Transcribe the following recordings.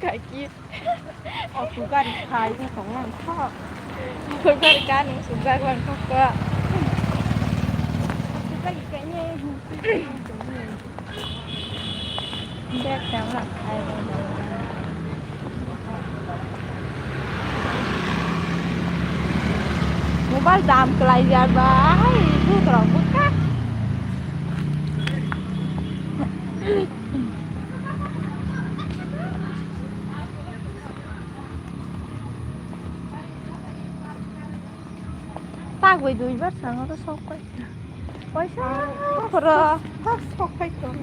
ไก่กี้เอาสุกันขายของหลังข้อคนบริการสุดแรกวันเขาก็ สุกันอีกแก่เนี่ย แยกแถวหลักไทยหมู่บ้านตามไกลยาบ้าผู้ตรองผู้กักตากไปดูบัดสังก็ชอบไปไว้ช่างเพราะ ถ้าสกไปก่อน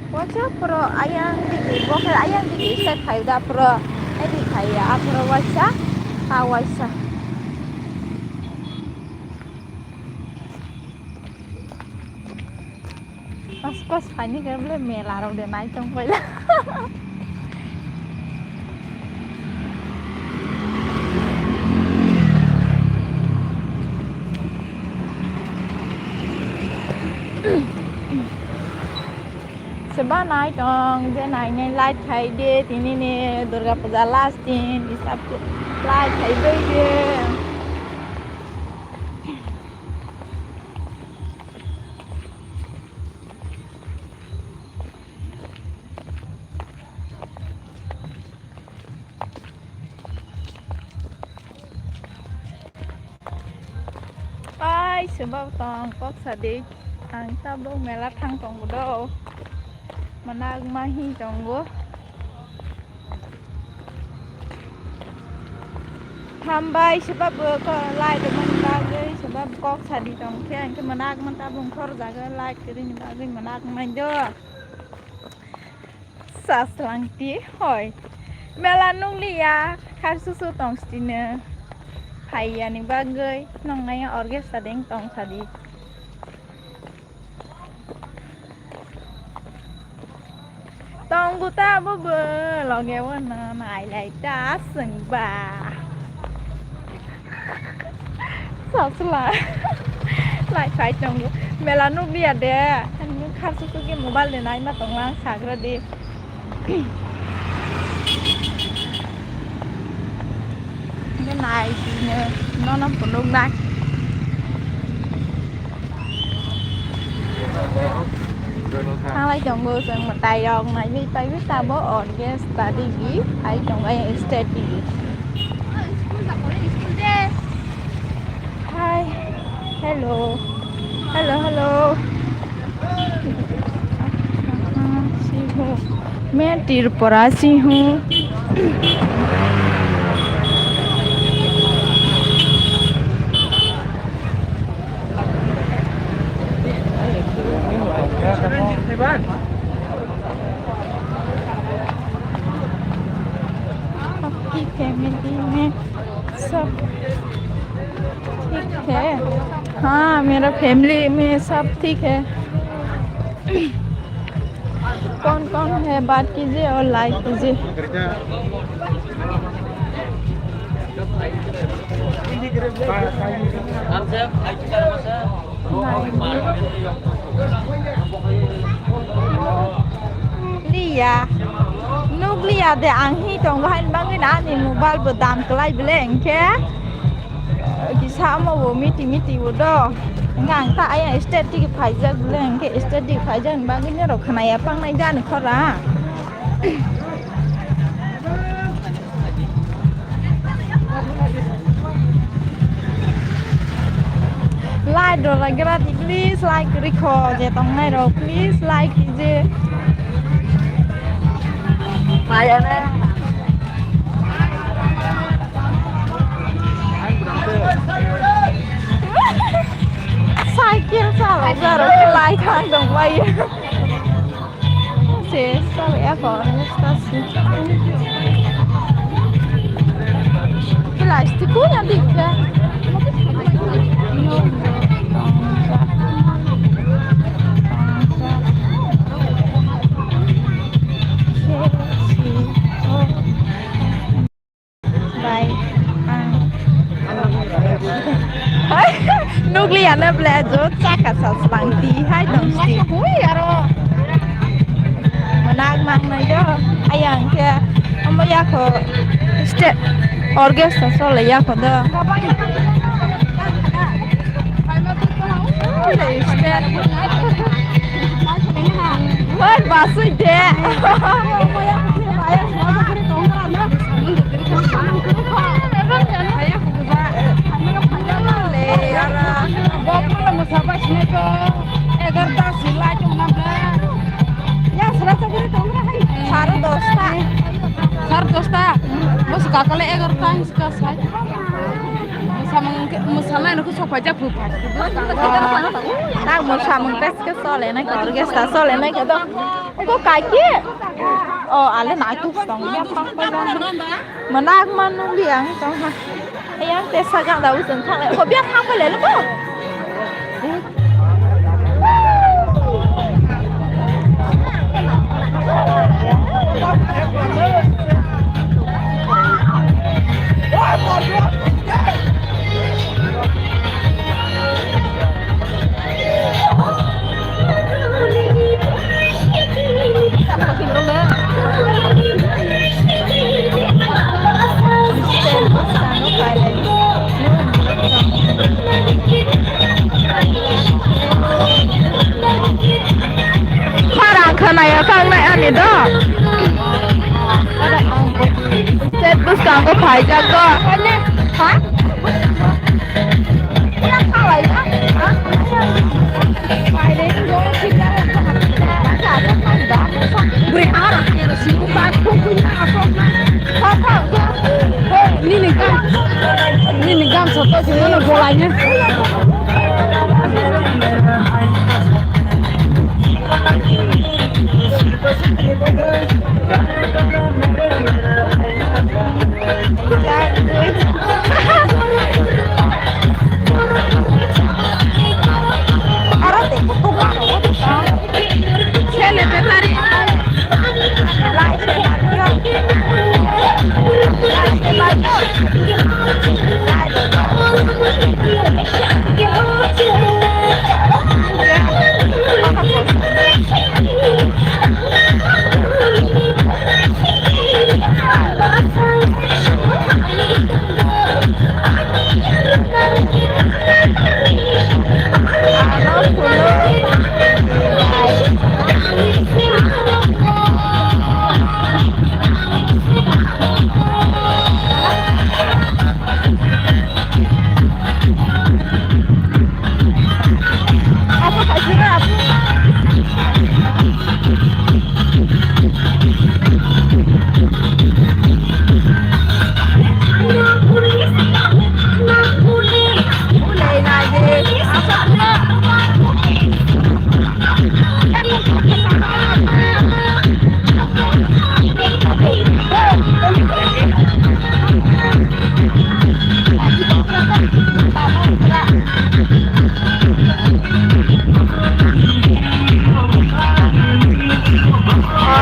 wajah pro ayam digi bukan ayam digi set kayu dah pro ini kaya pro wajah wajah pas ini kan boleh melarang dia naik congkoi lah sebab naik dong, dia naiknya light kayak dia, ini nih Durga Puja last दिन, di Sabtu light kayak dia. Ay, sebab tong kok sadik, ang tabung melat thang tong bodoh. Manag mahi tonggo Hambai sebab ko lai de man bagai sebab kok sadi tong khen ke manag man tabung khor jaga lai kering bagai manag man do Saslang ti hoy melanung liya khar susu tong stine phaya ni bagai nong ngai orges sadeng tong sadi Tông của ta bơ bơ lo nghe quá nè mày lại trả sừng bà sao lại phải chồng mẹ là nút đi à đẻ anh muốn khát số cái mobile để này mà tổng lang sạc ra đi cái này thì nó còn đông đây Hang lai chồng bơ sang mà tay dong này vi tay với ta bố ổn cái study gì hay chồng ai study Hi hello hello sihu मैं तिरुपरासी हूँ आपकी family में सब ठीक है हाँ मेरा family में सब ठीक है कौन कौन है बात कीजिए और लाइक कीजिए Lia Nuklia de anghi tong bahan bangi na ni mobile bedam kelai beleng ke kisah mau wo miti wo do ngang ta ayah estetik phaijak beleng ke estetik phaijak bangi ne ro khanaya pang nai jan khora like rồi là gratis please like record je tong nai ro please like je Mày anh em sai kia sao lại ra rồi cái like thang đồng quay Sì, sao vậy con stasi Cái lại sti cunya đi kìa Nukliarnya belajar cakap selang di hai dong sih. Hui aro. Menang mang na yo. Ayang ke Amo ya ko state orkestra sole ya ko do. Wan basu de. Saru dosta. Sar dosta. Bos kakale egarta iska sai. Musama nó cứ so phải chắc phù phạt. Nang mo sa mong tes ke sole na ko orkestra sole na ke do. Ko kai ki. Ale na tu song ya pang pa don. Manak manung biang tong ha. Ayang tes sa gang da usun thang le. Ko biak thang pa le lo ko. Này ở sang này ăn đó. Set bus càng có phải cho cơ. Hả? Nó sao lại đó? Phải đến vô thì ra. Cả rất là đó. Người áo là kia là xíu cũng bán không có nhà không. Không. Nini gam satu sih mana bolanya?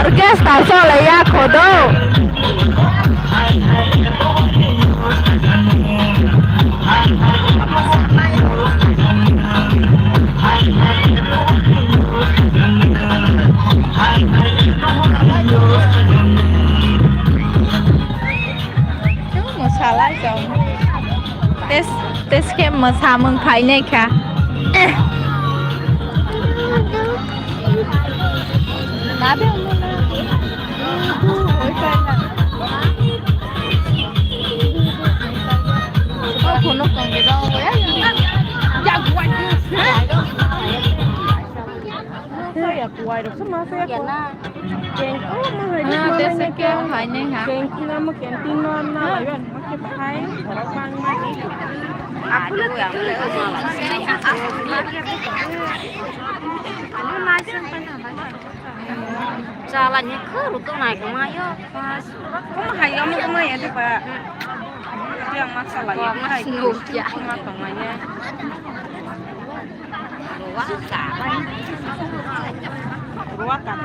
Orkestra sole ya kodo. Masalah dong. Tes ke masa mengkainnya kah? Nabi nó còn gì đâu quá dạ quay thế à quay được số mà thế à kèn mà hơi đi mà kèn phải nên hả kèn nó mà kèn tin non nó lại gần mà cái phải mang mang đi aku lu ya anu masih jalannya ke rute naik ke Mayo pas kamu hayam ke Mayo tuh Pak yang masalah ya mah itu namanya ruakan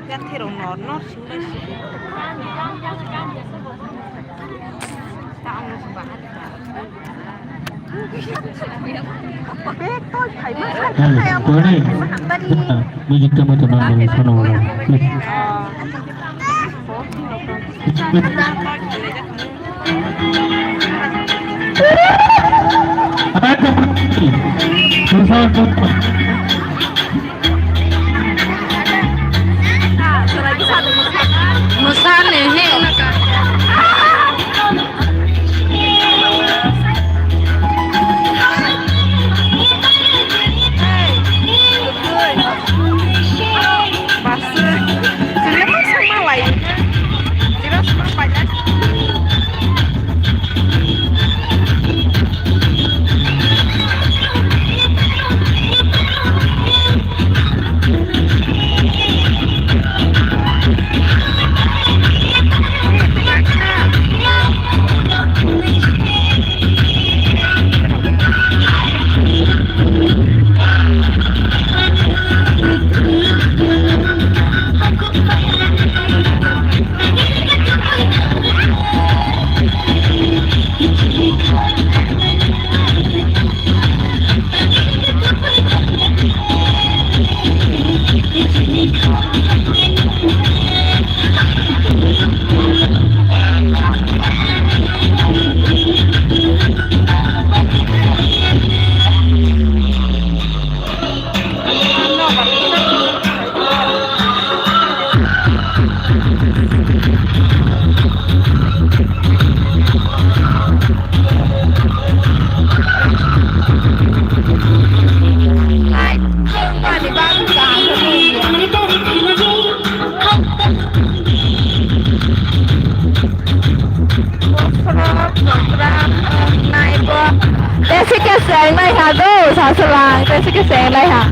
ya terong nor sudah tak anu sebanget เบ๊กต้นไข่มาไข่ Halo, ไข่เอา boleh. มาหันตาดี Bagi teman-teman dari sana orang. Ada berarti. Susah lupa. Musan nih, Basic cái sáng này hả cô? Sao sao là basic cái sáng này hả?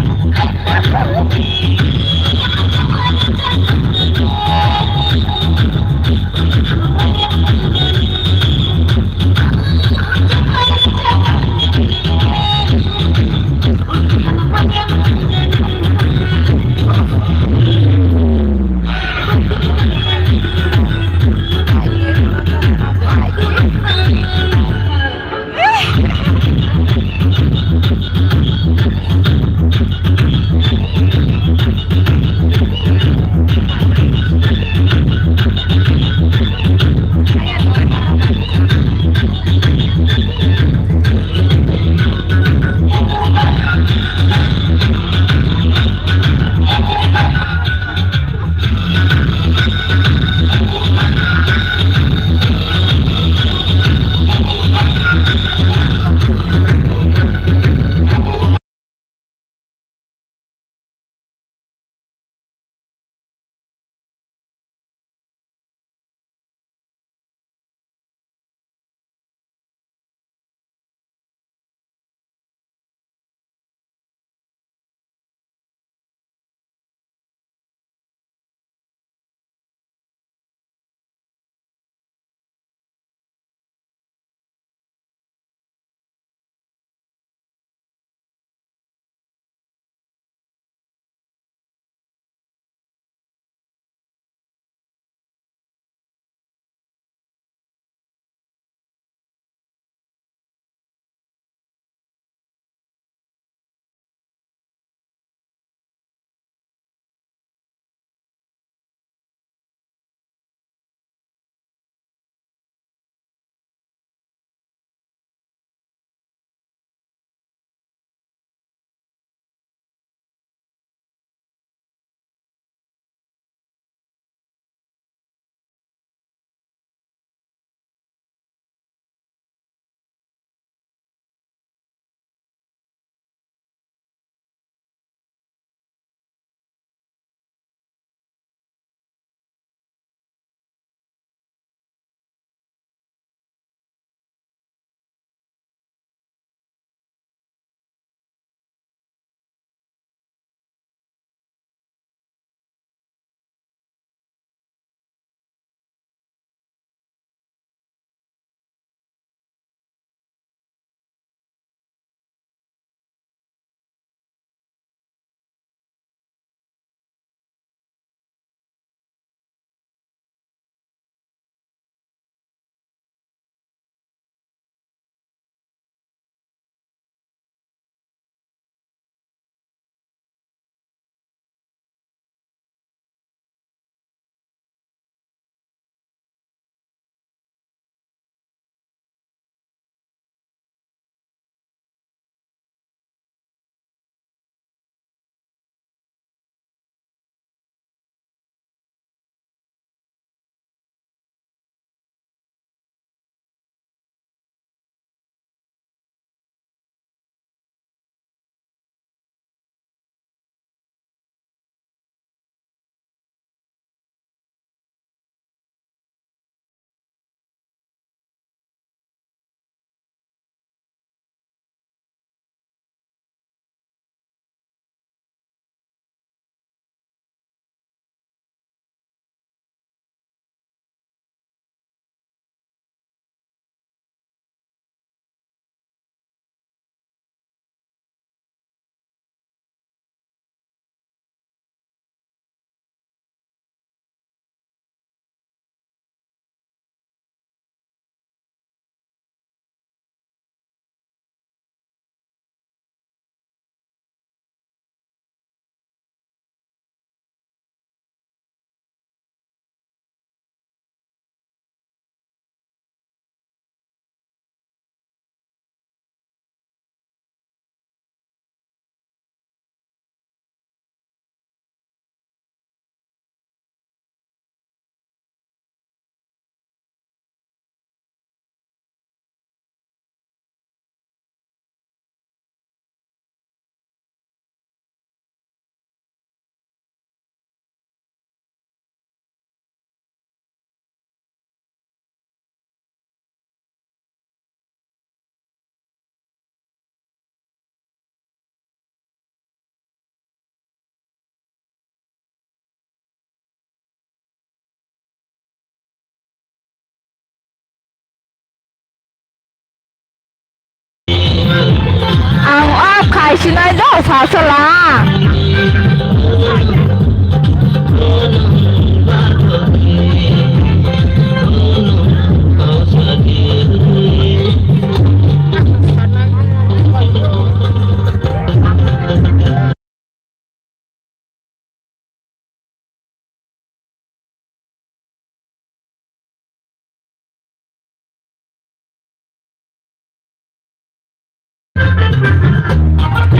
ang áp khai xin ai đó xả xả là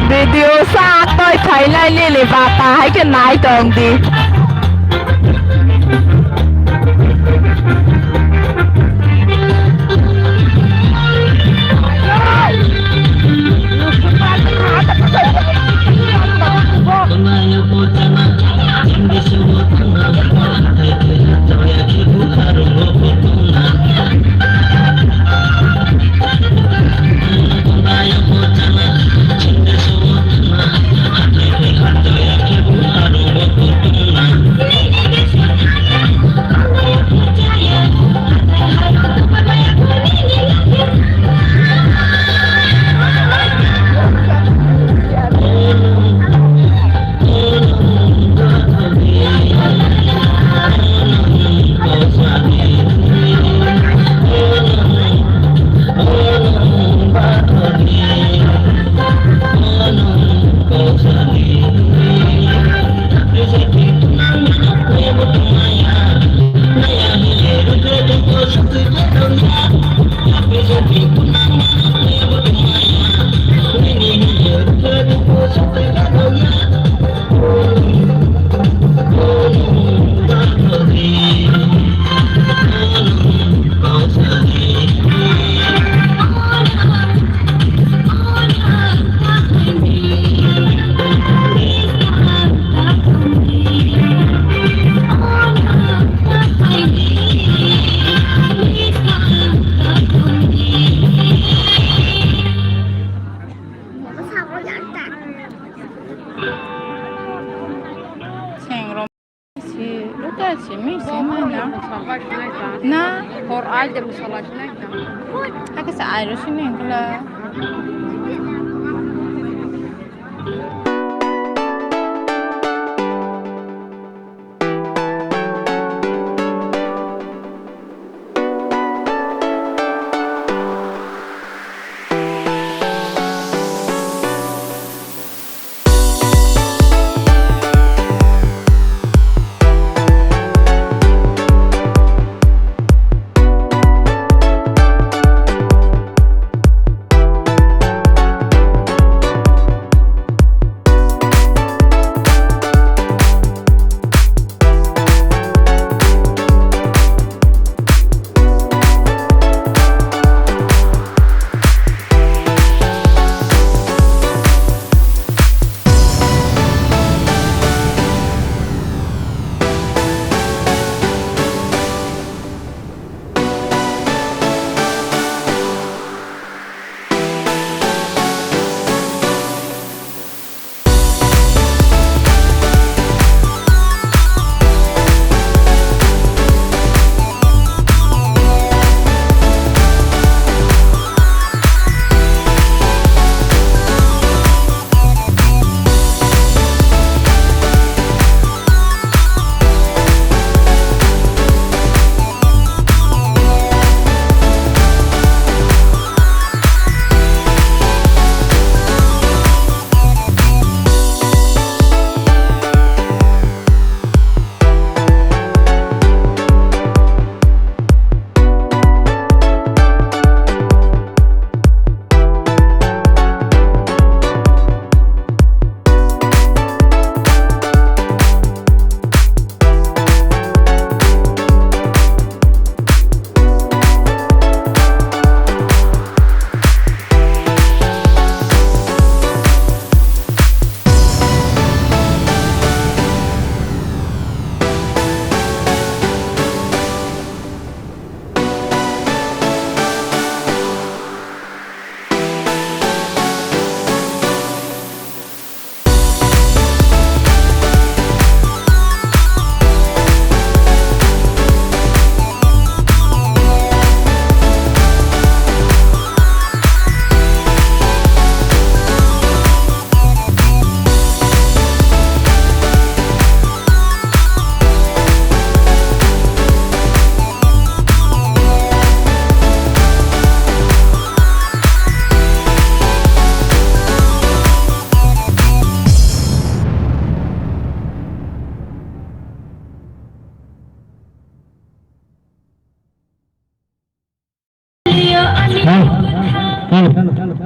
video xa tôi thấy lại lì lì bà ta hay cái nái tường đi Na, Hor aja masalahnya kan. haka sa ayro sini kala.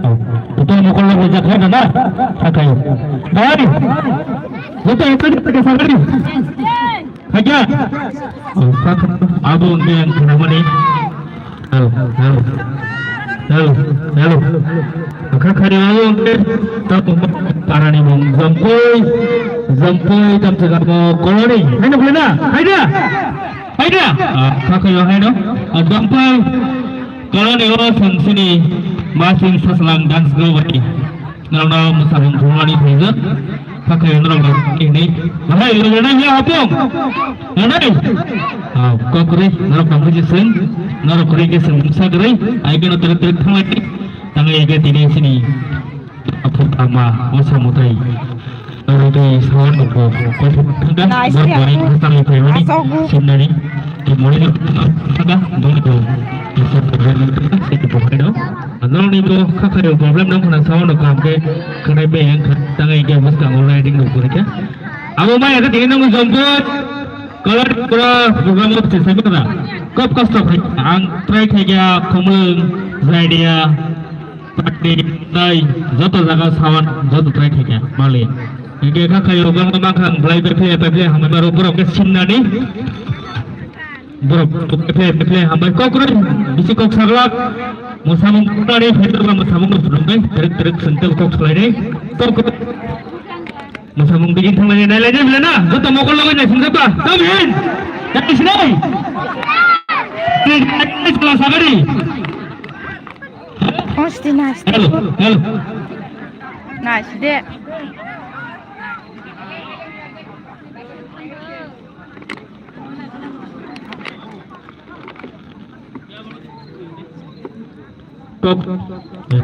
betul mukul lagi jaga mana pakai dari betul itu pakai sagari aja abu yang nama ni halo kakak abu tak para ni mong zampoi tam tegak mo koloni mana boleh na Aida kakak yang ada zampoi koloni orang sini masing seselang dan segala nol musabung kumani peza pakai nol ini mahal nol ni apa nol kau kuri nol kamu jisen nol kuri jisen musagari aja nol terus thamai tangai aja tini sini apa ama masa mutai nol itu sawan kau tengah berbuat kesal itu ini sini ni dimulai tengah begitu bisa terjadi itu pokoknya dong nol ni tu kakak ada problem dong kena sawan dong kamke kena bayang tangai aja mesti orang yang dulu kerja aku mai ada tini nol jemput kalau pura program itu saya kata kop kostok ang try kerja kumulung Zadia Pati Dai jatuh jaga sawan jatuh try kerja Mali ini kakak yang orang makan belai berpilih hamil baru pura ke Cina ni berpilih hamil kau kurang bisi kau saglak musabung tadi filter musabung musabung kan terik sentuh kau selai kau musabung bikin thang lagi nilai bila na betul mau kalau lagi sini apa come in dari sini ini sekolah sagari nice hello nice deh kop hello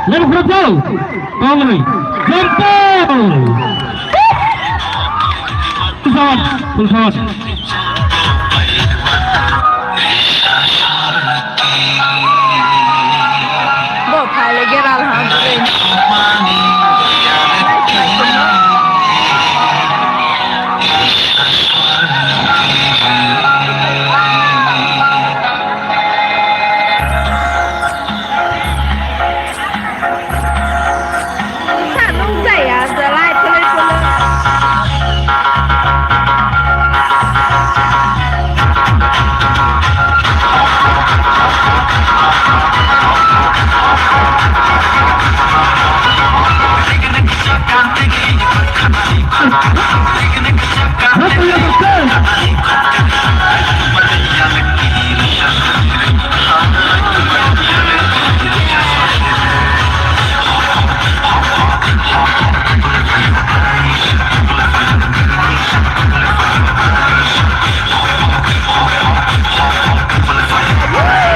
Let's go! Only jempol! Pesawat. Bo pale geral hambre. Woo!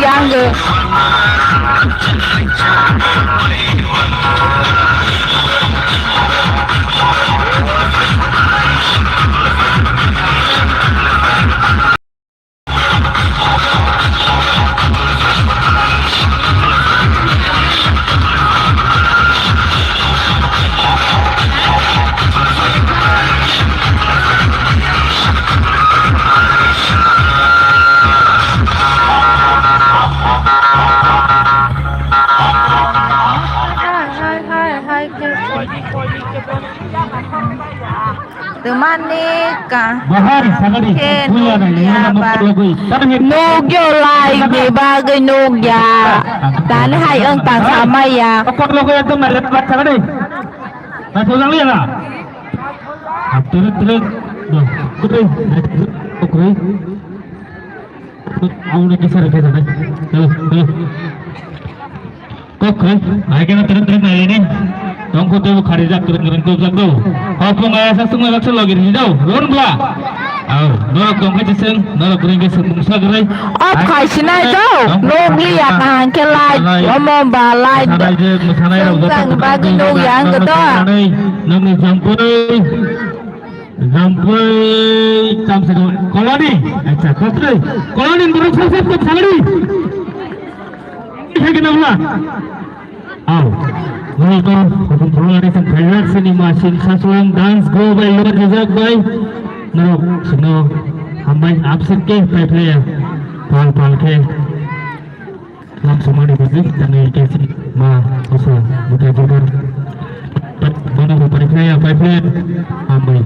yang ke. Temanika Bahari sagari kuya na yan ang magpalagay. Nugyo lai di bagay nugya. Tani hai ang tang sama ya. Kapag logo yan itong nalapat sagari. Nasulang liya na. Turut-turut. Kutri. Kutri. Ako na kisar kayo sabay. Kukri. Ay ka na turut-turut na yan eh. Tunggu tu khari jak turun tu jak tu. Apa ngaya sasung ngaya sel lagi di jauh. Lorong belah. Oh, dua kong kecil, dua kering kecil musa gerai. Op khai sinai tau. Nugli ya kan ke lai. Omong ba lai. Sang bagi nug yang ke tu. Nugli jampai. Jampai tam sedang. Koloni. Acha, kotri. Koloni buruk sasep ke sagari. Ini kenapa? Oh. Welcome to Flores and Pirates Cinema Sin Sasulang Dance Go by Luar Jazak by No Sino Hambai Abset ke player Pal ke langsung mana bisik dan edukasi ma usul bukan juga. Mana player Hambai